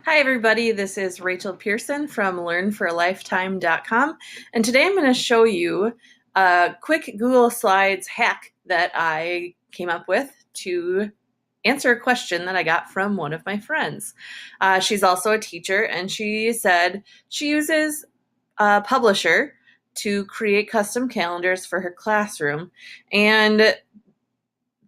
Hi, everybody. This is Rachel Pearson from learnforalifetime.com, and today I'm going to show you a quick Google Slides hack that I came up with to answer a question that I got from one of my friends. She's also a teacher, and she said she uses a publisher to create custom calendars for her classroom, and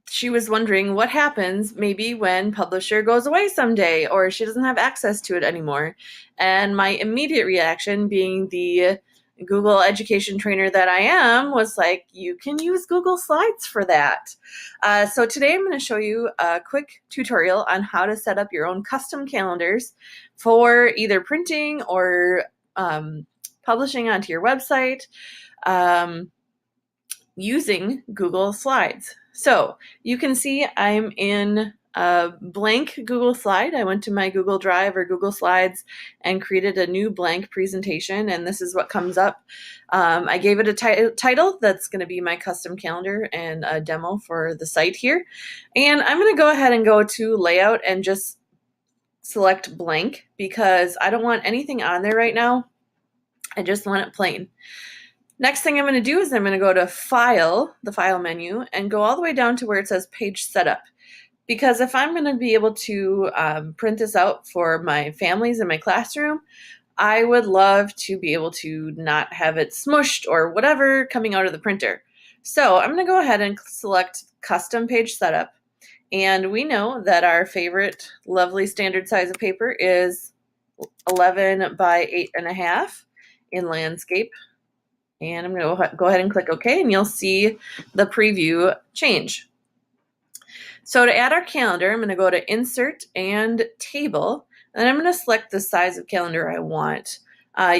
she was wondering what happens maybe when publisher goes away someday or she doesn't have access to it anymore. And my immediate reaction, being the Google education trainer that I am, was like, you can use Google Slides for that. So today I'm going to show you a quick tutorial on how to set up your own custom calendars for either printing or publishing onto your website using Google Slides. So you can see I'm in a blank Google slide. I went to my Google Drive or Google Slides and created a new blank presentation, and this is what comes up. I gave it a title that's going to be my custom calendar and a demo for the site here. And I'm going to go ahead and go to layout and just select blank because I don't want anything on there right now. I just want it plain. Next thing I'm going to do is I'm going to go to File, the File menu, and go all the way down to where it says Page Setup. Because if I'm going to be able to print this out for my families in my classroom, I would love to be able to not have it smushed or whatever coming out of the printer. So I'm going to go ahead and select Custom Page Setup. And we know that our favorite lovely standard size of paper is 11 by 8.5 in landscape. And I'm going to go ahead and click OK, and you'll see the preview change. So to add our calendar, I'm going to go to Insert and Table, and I'm going to select the size of calendar I want.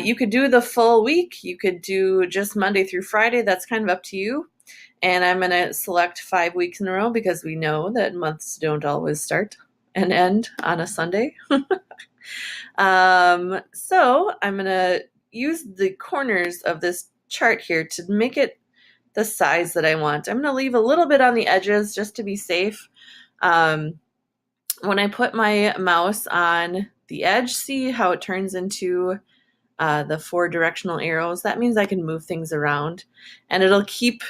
You could do the full week. You could do just Monday through Friday. That's kind of up to you. And I'm going to select 5 weeks in a row because we know that months don't always start and end on a Sunday. So I'm going to use the corners of this chart here to make it the size that I want. I'm going to leave a little bit on the edges just to be safe. When I put my mouse on the edge, see how it turns into the 4 directional arrows? That means I can move things around, and it'll keep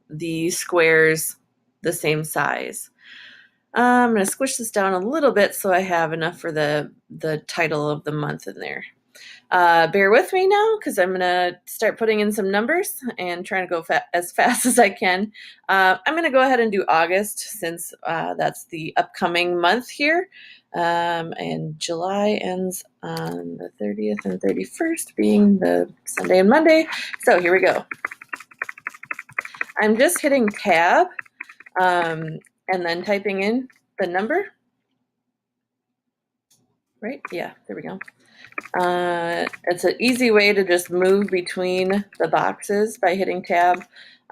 the squares the same size. I'm going to squish this down a little bit so I have enough for the title of the month in there. Bear with me now because I'm going to start putting in some numbers and trying to go as fast as I can. I'm going to go ahead and do August since that's the upcoming month here. And July ends on the 30th and 31st being the Sunday and Monday. So here we go. I'm just hitting Tab and then typing in the number. Right? Yeah, there we go. It's an easy way to just move between the boxes by hitting Tab.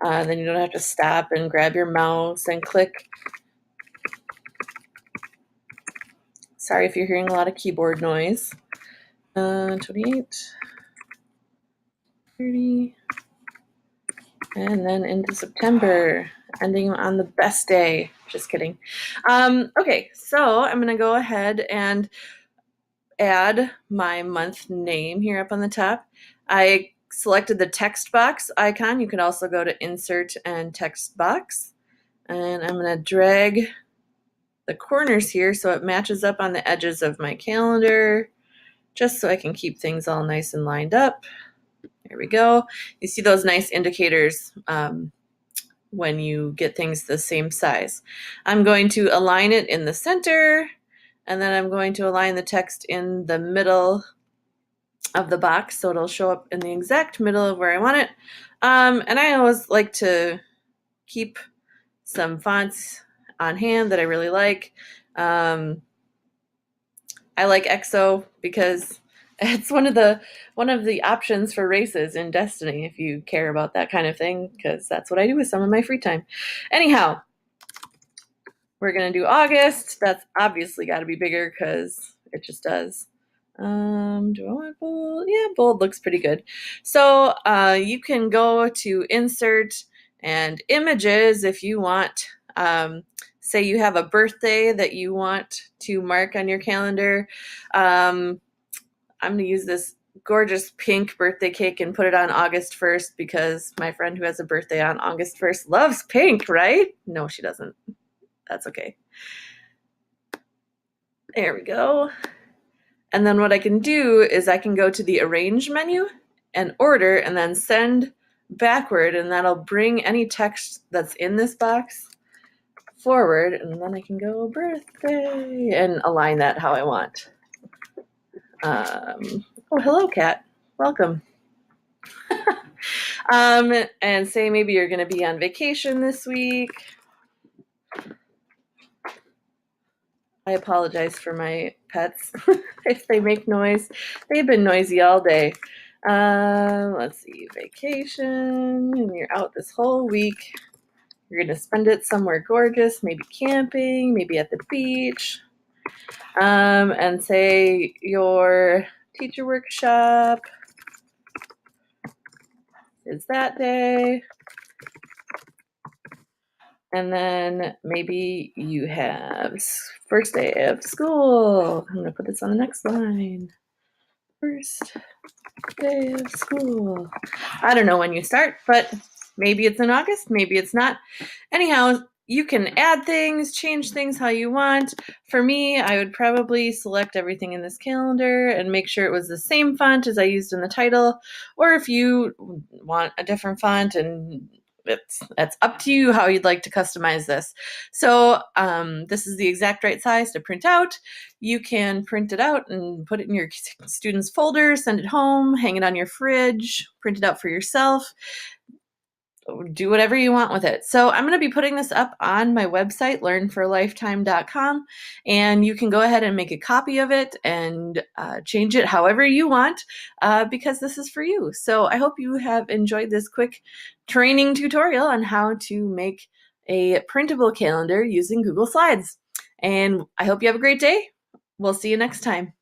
Then you don't have to stop and grab your mouse and click. Sorry if you're hearing a lot of keyboard noise. 28, 30, and then into September, ending on the best day. Just kidding. Okay, so I'm going to go ahead and add my month name here up on the top. I selected the text box icon. You can also go to Insert and Text Box. And I'm going to drag the corners here so it matches up on the edges of my calendar, just so I can keep things all nice and lined up. There we go. You see those nice indicators when you get things the same size. I'm going to align it in the center, and then I'm going to align the text in the middle of the box so it'll show up in the exact middle of where I want it. And I always like to keep some fonts on hand that I really like. I like EXO because it's one of the options for races in Destiny if you care about that kind of thing, because that's what I do with some of my free time. Anyhow, we're going to do August. That's obviously got to be bigger because it just does. Do I want bold? Yeah, bold looks pretty good. So you can go to Insert and Images if you want say you have a birthday that you want to mark on your calendar. I'm going to use this gorgeous pink birthday cake and put it on August 1st because my friend who has a birthday on August 1st loves pink, right? No, she doesn't. That's okay. There we go. And then what I can do is I can go to the arrange menu and order and then send backward, and that'll bring any text that's in this box forward, and then I can go birthday and align that how I want. Oh, hello, cat. Welcome. And say maybe you're going to be on vacation this week. I apologize for my pets if they make noise. They've been noisy all day. Let's see, vacation, and you're out this whole week. You're going to spend it somewhere gorgeous, maybe camping, maybe at the beach. And say your teacher workshop is that day. And then maybe you have first day of school. I'm going to put this on the next line. First day of school. I don't know when you start, but maybe it's in August, maybe it's not. Anyhow, you can add things, change things how you want. For me, I would probably select everything in this calendar and make sure it was the same font as I used in the title. Or if you want a different font, and that's up to you how you'd like to customize this. So this is the exact right size to print out. You can print it out and put it in your student's folder, send it home, hang it on your fridge, print it out for yourself. Do whatever you want with it. So I'm going to be putting this up on my website, learnforlifetime.com, and you can go ahead and make a copy of it and change it however you want because this is for you. So I hope you have enjoyed this quick training tutorial on how to make a printable calendar using Google Slides. And I hope you have a great day. We'll see you next time.